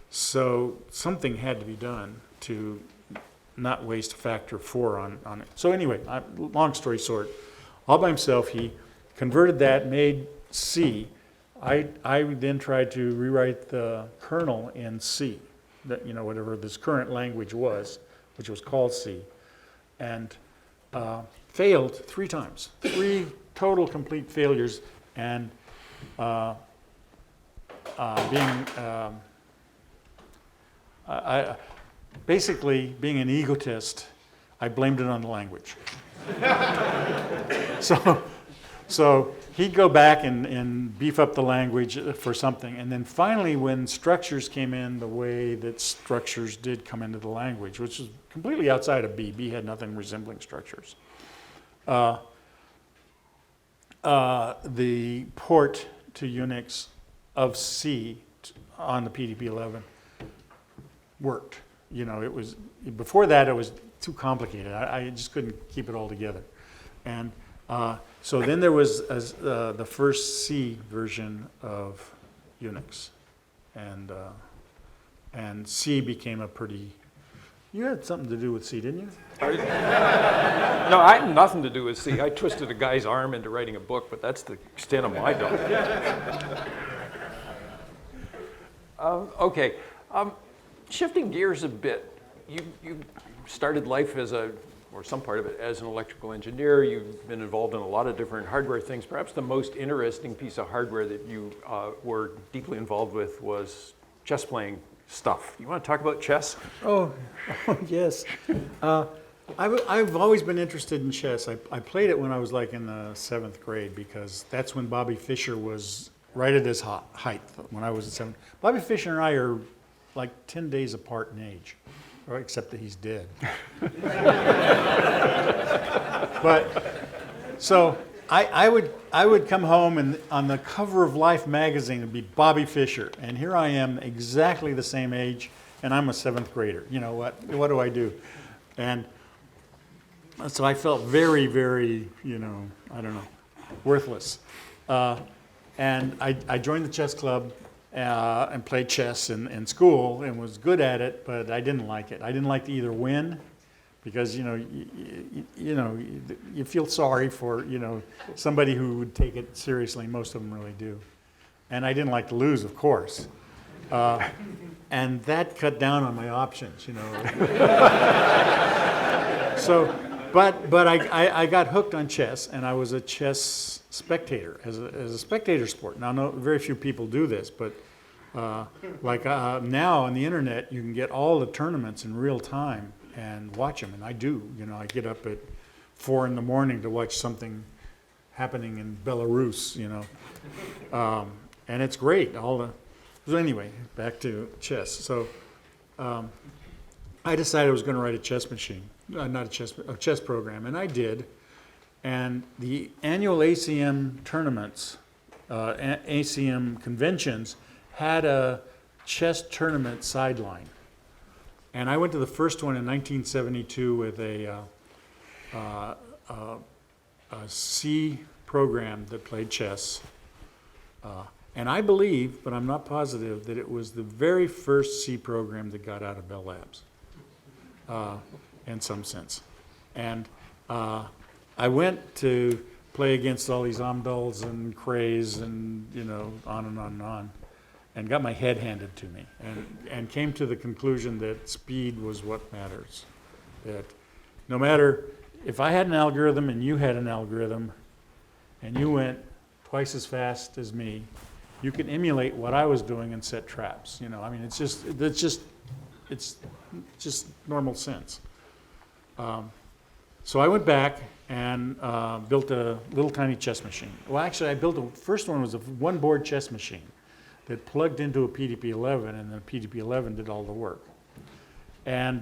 So something had to be done to not waste a factor of 4 on it. So anyway, long story short, all by himself, he converted that, made C. I then tried to rewrite the kernel in C, that, you know, whatever this current language was, which was called C, and failed 3 times. 3 total complete failures, and basically being an egotist, I blamed it on the language. So he'd go back and beef up the language for something, and then finally when structures came in the way that structures did come into the language, which is completely outside of B. B had nothing resembling structures. The port to UNIX of C on the PDP-11 worked. You know, it was, before that it was too complicated. I just couldn't keep it all together. And so then there was the first C version of Unix. And C became a pretty, you had something to do with C, didn't you? No, I had nothing to do with C. I twisted a guy's arm into writing a book, but that's the extent of my knowledge. Okay, shifting gears a bit, you started life as or some part of it, as an electrical engineer. You've been involved in a lot of different hardware things. Perhaps the most interesting piece of hardware that you were deeply involved with was chess playing stuff. You want to talk about chess? Oh yes. I've always been interested in chess. I played it when I was like in the 7th grade because that's when Bobby Fischer was right at his height, when I was in 7th. Bobby Fischer and I are like 10 days apart in age, except that he's dead. But so I would come home and on the cover of Life magazine would be Bobby Fischer, and here I am exactly the same age, and I'm a 7th grader. You know what do I do? And so I felt very, very, you know, I don't know, worthless. And I joined the chess club and played chess in school and was good at it, but I didn't like it. I didn't like to either win, because you feel sorry for somebody who would take it seriously. Most of them really do, and I didn't like to lose, of course, and that cut down on my options. So, but I got hooked on chess, and I was a chess spectator as a spectator sport. Now, very few people do this, but now on the internet you can get all the tournaments in real time and watch them, and I do. I get up at 4 in the morning to watch something happening in Belarus, and it's great. So anyway, back to chess. So I decided I was going to write a chess machine, a chess program, and I did. And the annual ACM tournaments, ACM conventions, had a chess tournament sideline. And I went to the first one in 1972 with a C program that played chess. And I believe, but I'm not positive, that it was the very first C program that got out of Bell Labs, in some sense. And I went to play against all these Amdals and Crays and, on and on and on, and got my head handed to me, and came to the conclusion that speed was what matters. That no matter if I had an algorithm and you had an algorithm, and you went twice as fast as me, you can emulate what I was doing and set traps. It's just normal sense. So I went back and built a little tiny chess machine. Well, actually, first one was a one-board chess machine that plugged into a PDP-11, and the PDP-11 did all the work. And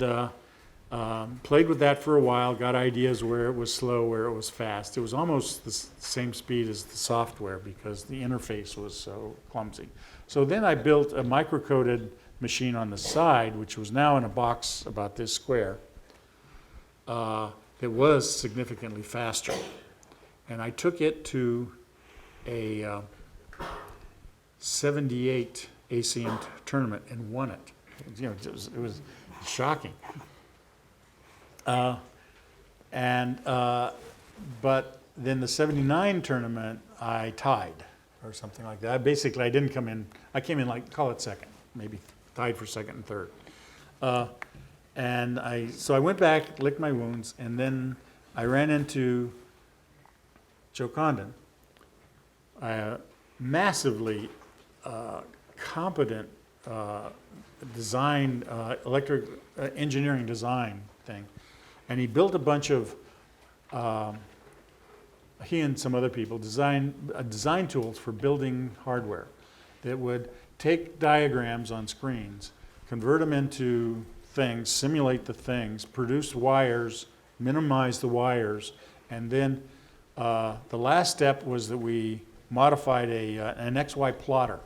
played with that for a while, got ideas where it was slow, where it was fast. It was almost the same speed as the software because the interface was so clumsy. So then I built a microcoded machine on the side, which was now in a box about this square. It was significantly faster. And I took it to a '78 ACM tournament and won it. It was shocking. But then the '79 tournament, I tied or something like that. Basically, I didn't come in. I came in like, call it second, maybe tied for second and third. So I went back, licked my wounds, and then I ran into Joe Condon, a massively competent design, electric engineering design thing. And he built a bunch of, he and some other people, design tools for building hardware that would take diagrams on screens, convert them into things, simulate the things, produce wires, minimize the wires, and then the last step was that we modified an XY plotter.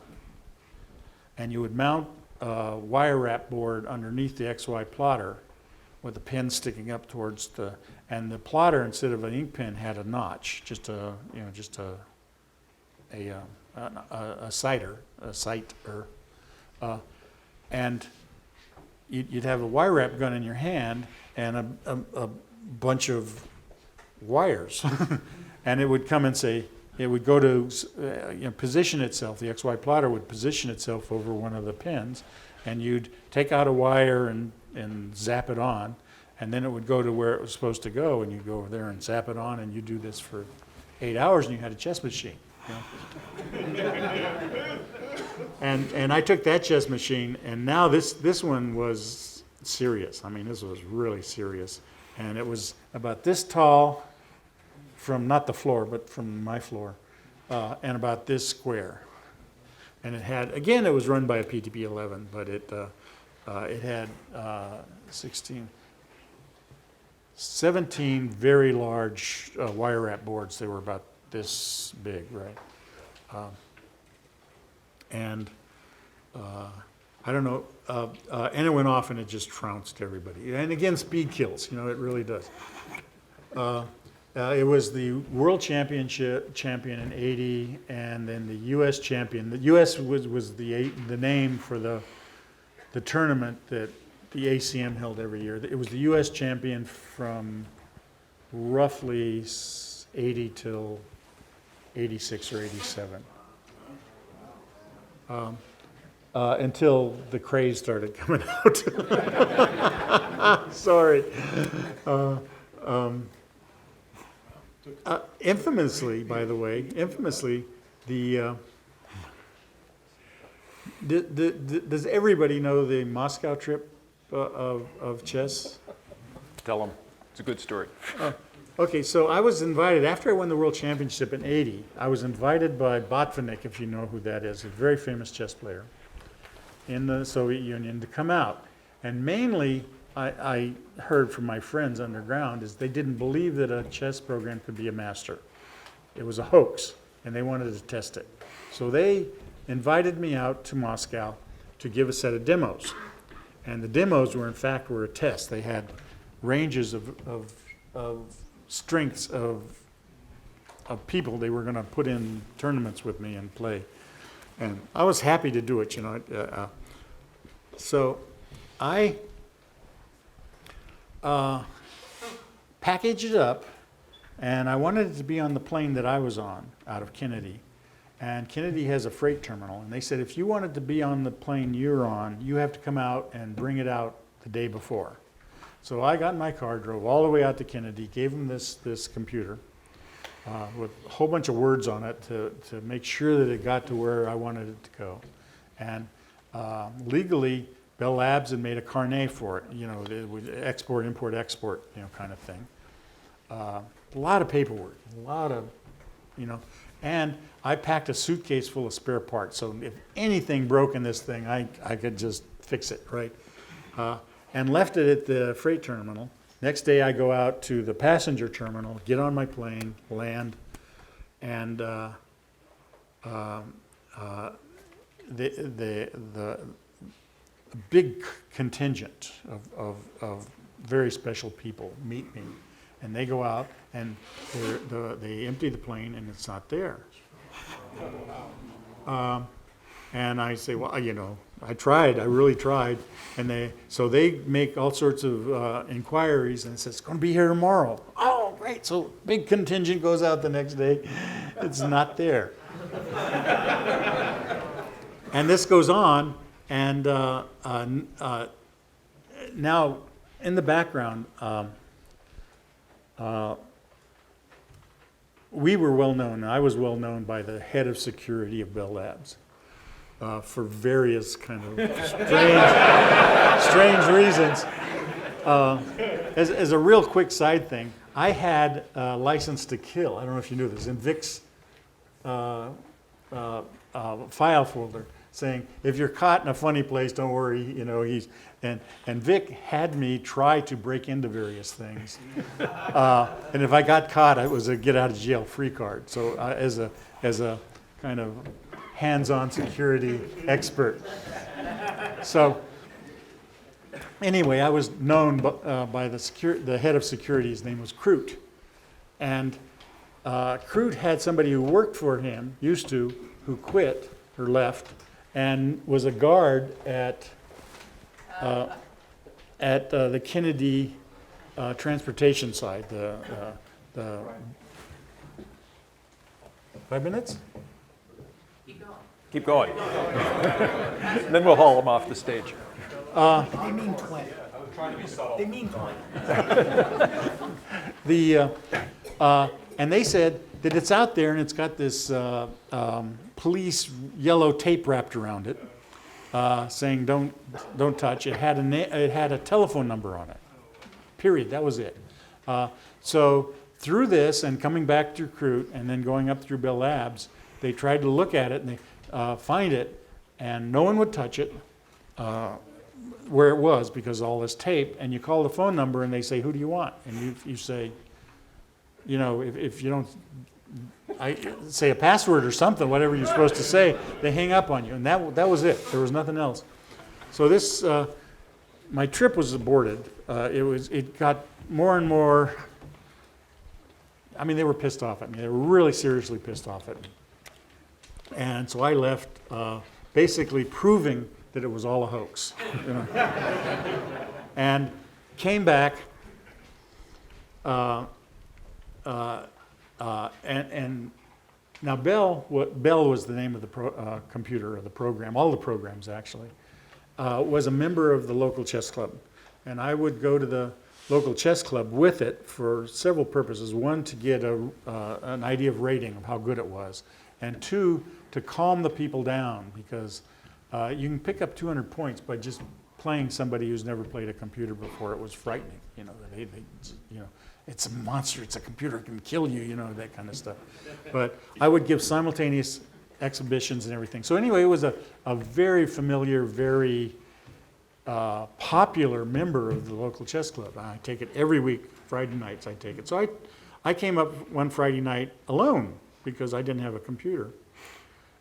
And you would mount a wire wrap board underneath the XY plotter with the pin sticking up towards and the plotter, instead of an ink pen, had a notch, just a sighter, and you'd have a wire wrap gun in your hand and a bunch of wires, and it would come and say, it would go to position itself. The XY plotter would position itself over one of the pins, and you'd take out a wire and zap it on, and then it would go to where it was supposed to go, and you'd go over there and zap it on, and you do this for 8 hours, and you had a chess machine. And I took that chess machine, and now this one was serious. I mean, this was really serious, and it was about this tall from not the floor, but from my floor, and about this square. And it had, again, it was run by a PTP-11, but it had 17 very large wire wrap boards. They were about this big, right? I don't know, and it went off and it just trounced everybody. And again, speed kills, it really does. It was the world champion in '80, and then the U.S. champion. The U.S. was the name for the tournament that the ACM held every year. It was the U.S. champion from roughly '80 till '86 or '87, until the craze started coming out. Sorry. Infamously, by the way, does everybody know the Moscow trip of chess? Tell them. It's a good story. Okay, so I was invited, after I won the world championship in '80, I was invited by Botvinnik, if you know who that is, a very famous chess player in the Soviet Union, to come out. And mainly, I heard from my friends underground, is they didn't believe that a chess program could be a master. It was a hoax, and they wanted to test it. So they invited me out to Moscow to give a set of demos. And the demos were, in fact, a test. They had ranges of strengths of people they were going to put in tournaments with me and play. And I was happy to do it, So I packaged it up, and I wanted it to be on the plane that I was on out of Kennedy. And Kennedy has a freight terminal, and they said, if you wanted to be on the plane you're on, you have to come out and bring it out the day before. So I got in my car, drove all the way out to Kennedy, gave them this computer with a whole bunch of words on it to make sure that it got to where I wanted it to go. And legally, Bell Labs had made a carnet for it, it would export, import, export, kind of thing. A lot of paperwork, and I packed a suitcase full of spare parts. So if anything broke in this thing, I could just fix it, right? And left it at the freight terminal. Next day, I go out to the passenger terminal, get on my plane, land, and the big contingent of very special people meet me, and they go out and they empty the plane, and it's not there. And I say, well, you know, I really tried. And so they make all sorts of inquiries, and it says, it's going to be here tomorrow. Oh, great. So big contingent goes out the next day. It's not there. And this goes on, and now in the background, we were well known. I was well known by the head of security of Bell Labs for various kind of strange reasons. As a real quick side thing, I had a license to kill. I don't know if you knew this in Vic's file folder, saying if you're caught in a funny place, don't worry. You know, and Vic had me try to break into various things, and if I got caught, it was a get out of jail free card. So as a kind of hands-on security expert. So anyway, I was known by the head of security. His name was Crute, and Crute had somebody who worked for him, who quit or left, and was a guard at the Kennedy transportation side. The 5 minutes? Keep going. Then we'll haul them off the stage. They mean 20. They mean 20. And they said that it's out there and it's got this police yellow tape wrapped around it, saying don't touch. It had a telephone number on it. Period. That was it. So through this and coming back through Crute and then going up through Bell Labs, they tried to look at it and they find it, and no one would touch it where it was because of all this tape. And you call the phone number and they say, "Who do you want?" And you say, you know, if you don't say a password or something, whatever you're supposed to say, they hang up on you. And that was it. There was nothing else. So this, my trip was aborted. It got more and more, I mean, they were pissed off at me. They were really seriously pissed off at me. And so I left basically proving that it was all a hoax. You know? And came back, and now Bell was the name of the computer or the program, all the programs actually, was a member of the local chess club. And I would go to the local chess club with it for several purposes. One, to get an idea of rating of how good it was. And two, to calm the people down, because you can pick up 200 points by just playing somebody who's never played a computer before. It was frightening, you know. They you know, it's a monster, it's a computer, it can kill you, you know, that kind of stuff. But I would give simultaneous exhibitions and everything. So anyway, it was a very familiar, very popular member of the local chess club. I take it every week, Friday nights I take it. So I came up one Friday night alone because I didn't have a computer.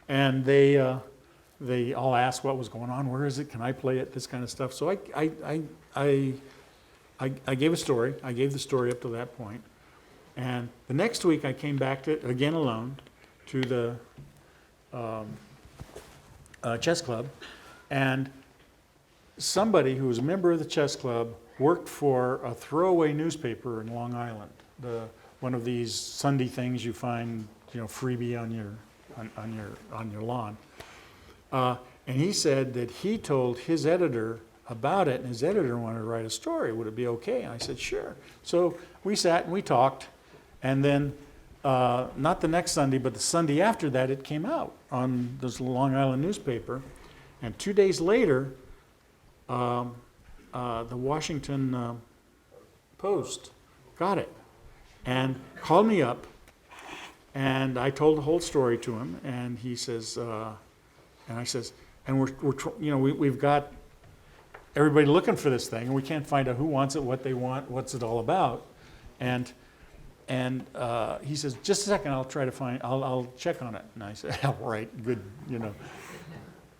And they all asked what was going on, where is it, can I play it, this kind of stuff. So I gave a story. I gave the story up to that point. And the next week I came back again alone to the chess club. And somebody who was a member of the chess club worked for a throwaway newspaper in Long Island. One of these Sunday things you find, you know, freebie on your lawn. And he said that he told his editor about it, and his editor wanted to write a story. Would it be okay? And I said, sure. So we sat and we talked, and then not the next Sunday, but the Sunday after that, it came out on this Long Island newspaper. And 2 days later, the Washington Post got it and called me up, and I told the whole story to him, and he says, and I says, and we've got everybody looking for this thing, and we can't find out who wants it, what they want, what's it all about, and he says, just a second, I'll check on it, and I said, all right, good, you know.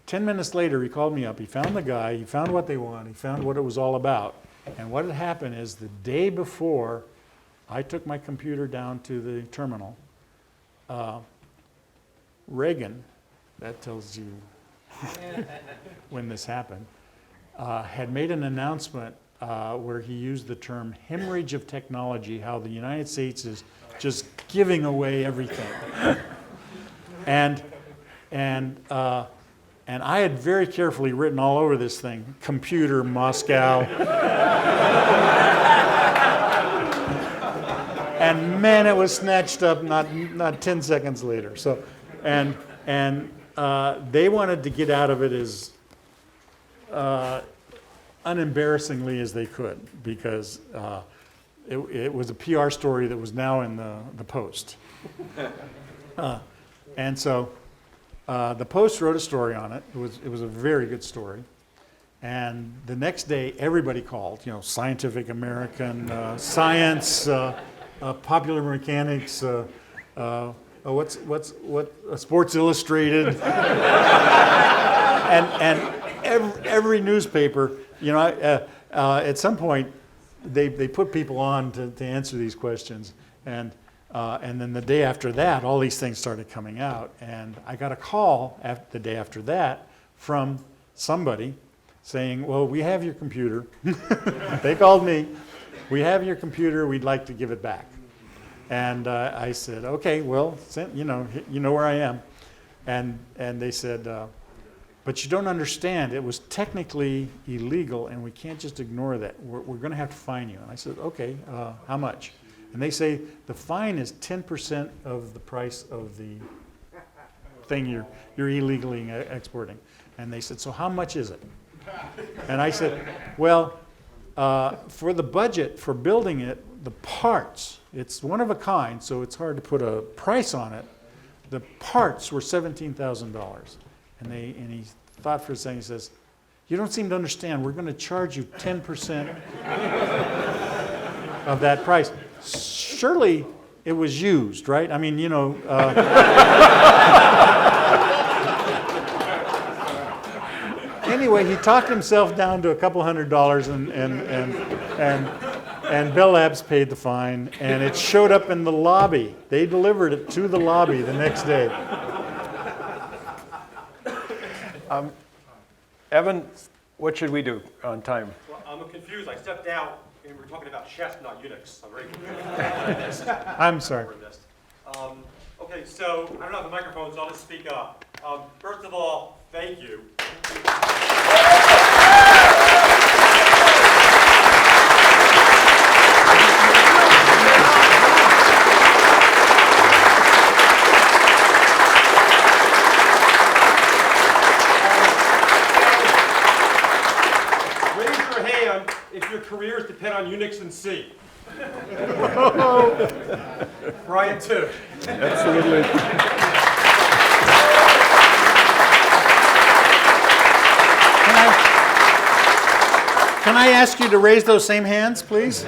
10 minutes later, he called me up. He found the guy. He found what they want. He found what it was all about. And what had happened is the day before I took my computer down to the terminal, Reagan, that tells you when this happened, had made an announcement where he used the term hemorrhage of technology, how the United States is just giving away everything. And I had very carefully written all over this thing, computer, Moscow. And man, it was snatched up not 10 seconds later. So, and they wanted to get out of it as unembarrassingly as they could, because it was a PR story that was now in the Post. And so the Post wrote a story on it. It was a very good story. And the next day, everybody called. Scientific American, Science, Popular Mechanics, Sports Illustrated, and every newspaper. At some point, they put people on to answer these questions, and then the day after that, all these things started coming out, and I got a call the day after that from somebody saying, "Well, we have your computer." They called me. "We have your computer. We'd like to give it back." And I said, "Okay, well, you know where I am." And they said, "But you don't understand. It was technically illegal, and we can't just ignore that. We're going to have to fine you." And I said, "Okay, how much?" And they say the fine is 10% of the price of the thing you're illegally exporting. And they said, "So how much is it?" And I said, "Well, for the budget for building it, the parts, it's one of a kind, so it's hard to put a price on it. The parts were $17,000. And he thought for a second. He says, "You don't seem to understand. We're going to charge you 10% of that price." Surely it was used, right? I mean, Anyway, he talked himself down to a couple $100, and Bell Labs paid the fine, and it showed up in the lobby. They delivered it to the lobby the next day. Evan, what should we do on time? Well, I'm confused. I stepped out and we're talking about chess, not UNIX. I'm very confused. I'm sorry. Okay, so I don't have the microphone, so I'll just speak up. First of all, thank you. Raise your hand if your careers depend on Unix and C. Brian, too. Absolutely. Can I ask you to raise those same hands, please?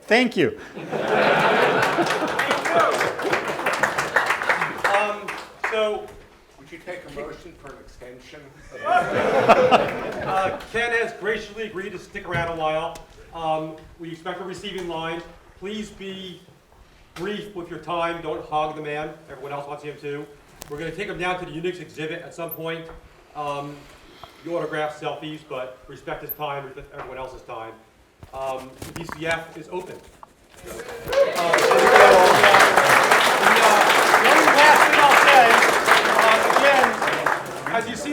Thank you. So, Would you take a motion for an extension? Ken has graciously agreed to stick around a while. We expect a receiving line. Please be brief with your time. Don't hog the man. Everyone else wants him too. We're going to take him down to the Unix exhibit at some point. You autograph selfies, but respect his time, respect everyone else's time. The VCF is open. The only last thing I'll say, again, as you see